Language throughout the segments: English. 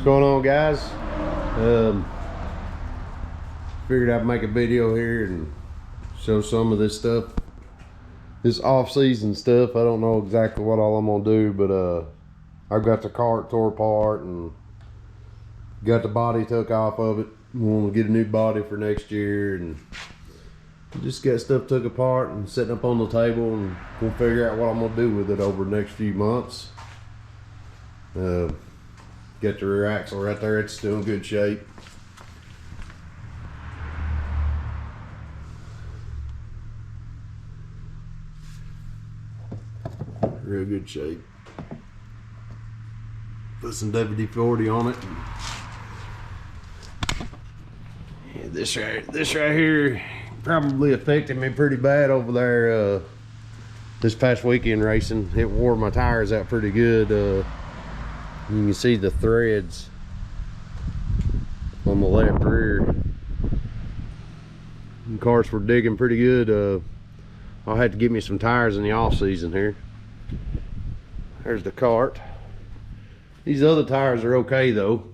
going on, guys? Figured I'd make a video here and show some of this stuff, this off-season stuff. I don't know exactly what all I'm gonna do, but I've got the cart tore apart and got the body took off of it. Want to get a new body for next year, and just got stuff took apart and sitting up on the table, and we'll figure out what I'm gonna do with it over the next few months. Got the rear axle right there, it's still in good shape. Real good shape. Put some WD-40 on it. Yeah, this right here probably affected me pretty bad over there this past weekend racing. It wore my tires out pretty good. You can see the threads on the left rear. The cars were digging pretty good. I'll have to get me some tires in the off season here. There's the cart. These other tires are okay though.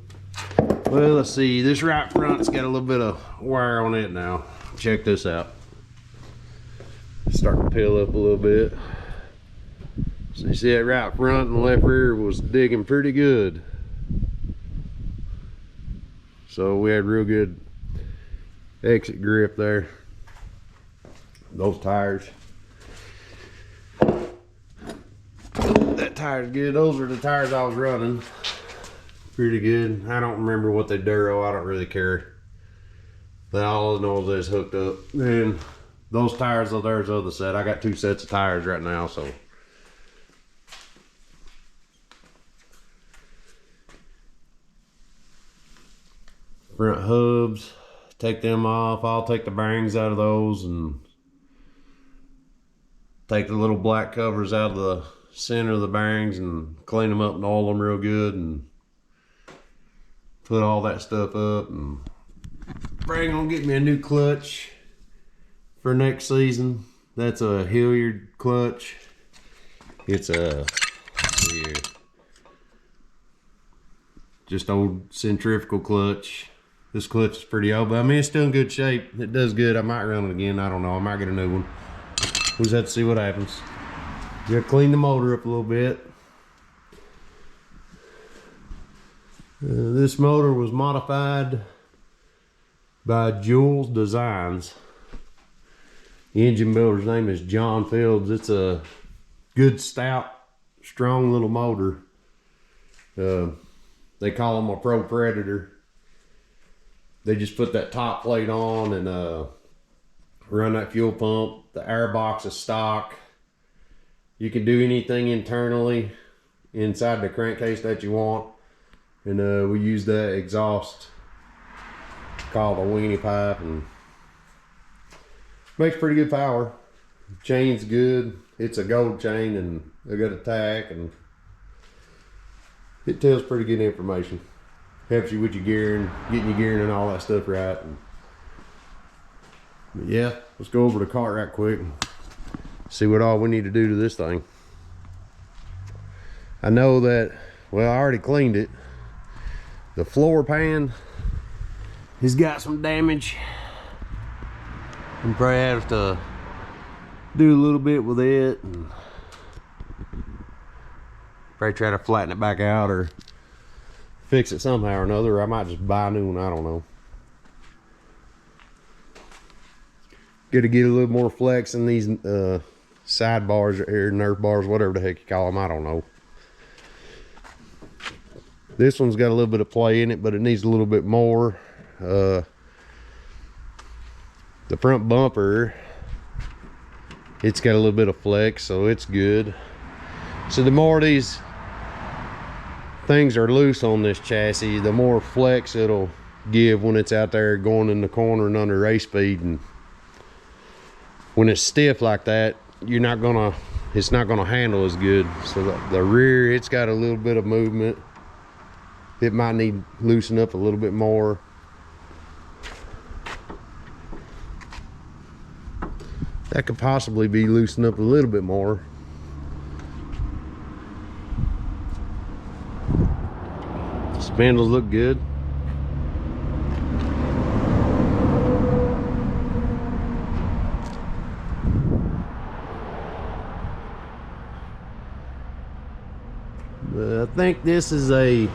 Well, let's see, this right front's got a little bit of wear on it now. Check this out. It's starting to peel up a little bit. So you see that right front and left rear was digging pretty good. So we had real good exit grip there. Those tires. That tire's good. Those are the tires I was running. Pretty good. I don't remember what they duro. I don't really care. But all I know is it's hooked up. And those tires, there's the other set. I got two sets of tires right now, so. Front hubs, take them off. I'll take the bearings out of those and take the little black covers out of the center of the bearings and clean them up and oil them real good and put all that stuff up. And probably gonna get me a new clutch for next season. That's a Hilliard clutch. It's a just old centrifugal clutch. This clutch is pretty old, but I mean, it's still in good shape. It does good. I might run it again. I don't know. I might get a new one. We'll just have to see what happens. Gotta clean the motor up a little bit. This motor was modified by Jules Designs. The engine builder's name is John Fields. It's a good, stout, strong little motor. They call them a Pro Predator. They just put that top plate on and run that fuel pump. The air box is stock. You can do anything internally inside the crankcase that you want. And we use that exhaust called a weenie pipe, and makes pretty good power. Chain's good. It's a gold chain and they got a tack, and it tells pretty good information. Helps you with your gearing, getting your gearing and all that stuff right. But yeah, let's go over the cart right quick and see what all we need to do to this thing. I know that, well, I already cleaned it. The floor pan has got some damage. I'm probably have to do a little bit with it and probably try to flatten it back out or fix it somehow or another, or I might just buy a new one. I don't know. Got to get a little more flex in these side bars or nerf bars, whatever the heck you call them. I don't know. This one's got a little bit of play in it, but it needs a little bit more. The front bumper, it's got a little bit of flex, so it's good. So the more these things are loose on this chassis, the more flex it'll give when it's out there going in the corner and under race speed. And when it's stiff like that, it's not gonna handle as good. So the rear, it's got a little bit of movement. It might need loosen up a little bit more. That could possibly be loosened up a little bit more. Spindles look good. I think this is a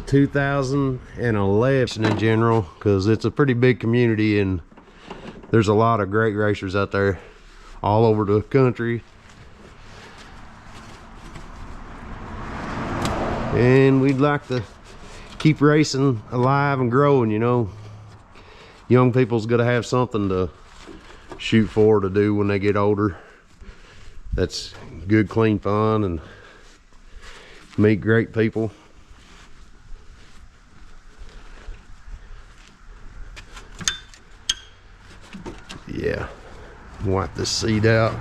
2011 in general, because it's a pretty big community and there's a lot of great racers out there all over the country. And we'd like to keep racing alive and growing, you know. Young people's got to have something to shoot for, to do when they get older. That's good, clean fun, and meet great people. Yeah, wipe the seat out.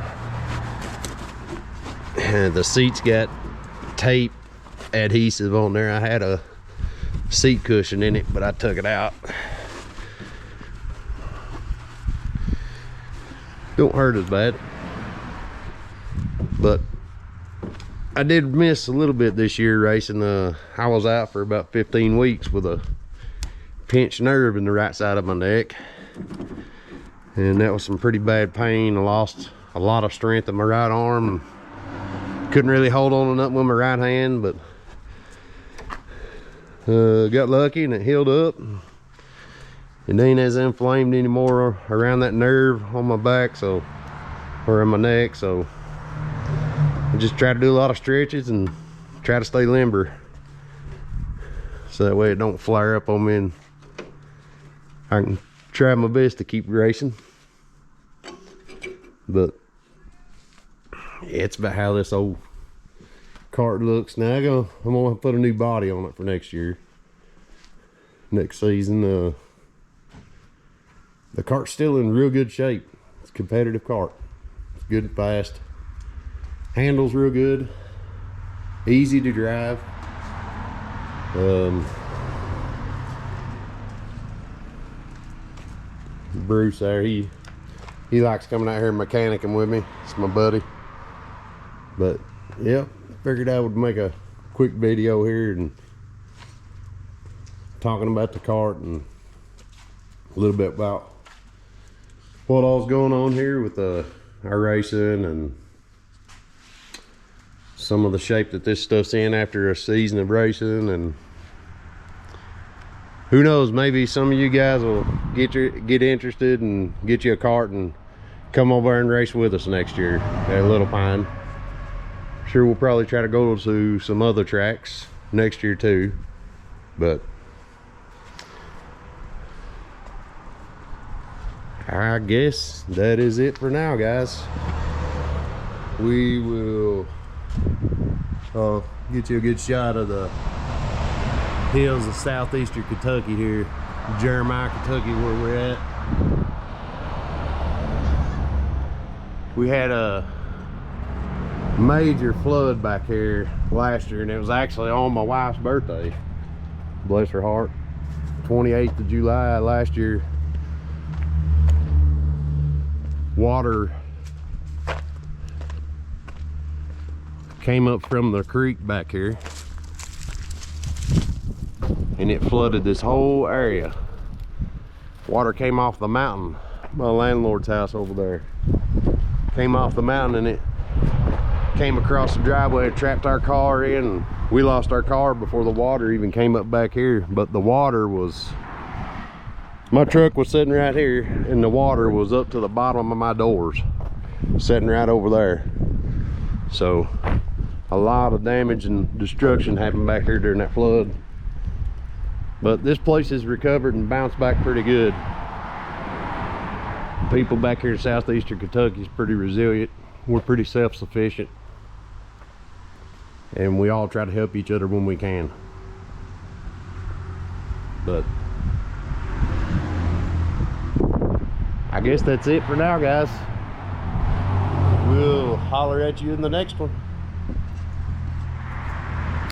And the seat's got tape adhesive on there. I had a seat cushion in it, but I took it out. Don't hurt as bad, but I did miss a little bit this year racing. I was out for about 15 weeks with a pinched nerve in the right side of my neck, and that was some pretty bad pain. I lost a lot of strength in my right arm. Couldn't really hold on to nothing with my right hand, but got lucky and it healed up. It ain't as inflamed anymore around that nerve on my back, so, or in my neck, so I just try to do a lot of stretches and try to stay limber, so that way it don't flare up on me, and I can try my best to keep racing. But yeah, it's about how this old cart looks now. I'm gonna put a new body on it for next year, next season. The cart's still in real good shape. It's a competitive cart. It's good and fast. Handles real good. Easy to drive. Bruce there, he likes coming out here and mechanicking with me. It's my buddy. But yeah, figured I would make a quick video here and talking about the cart and a little bit about what all's going on here with our racing and some of the shape that this stuff's in after a season of racing. And who knows, maybe some of you guys will get interested and get you a cart and come over and race with us next year at Little Pine. Sure, we'll probably try to go to some other tracks next year too, but I guess that is it for now, guys. We will get you a good shot of the hills of southeastern Kentucky here, Jeremiah, Kentucky, where we're at. We had a major flood back here last year, and it was actually on my wife's birthday, bless her heart. 28th of July last year. Water came up from the creek back here and it flooded this whole area. Water came off the mountain, my landlord's house over there. Came off the mountain and it came across the driveway, it trapped our car in, and we lost our car before the water even came up back here. But the water was, my truck was sitting right here and the water was up to the bottom of my doors, sitting right over there. So a lot of damage and destruction happened back here during that flood. But this place has recovered and bounced back pretty good. People back here in southeastern Kentucky is pretty resilient. We're pretty self-sufficient, and we all try to help each other when we can. But I guess that's it for now, guys. We'll holler at you in the next one.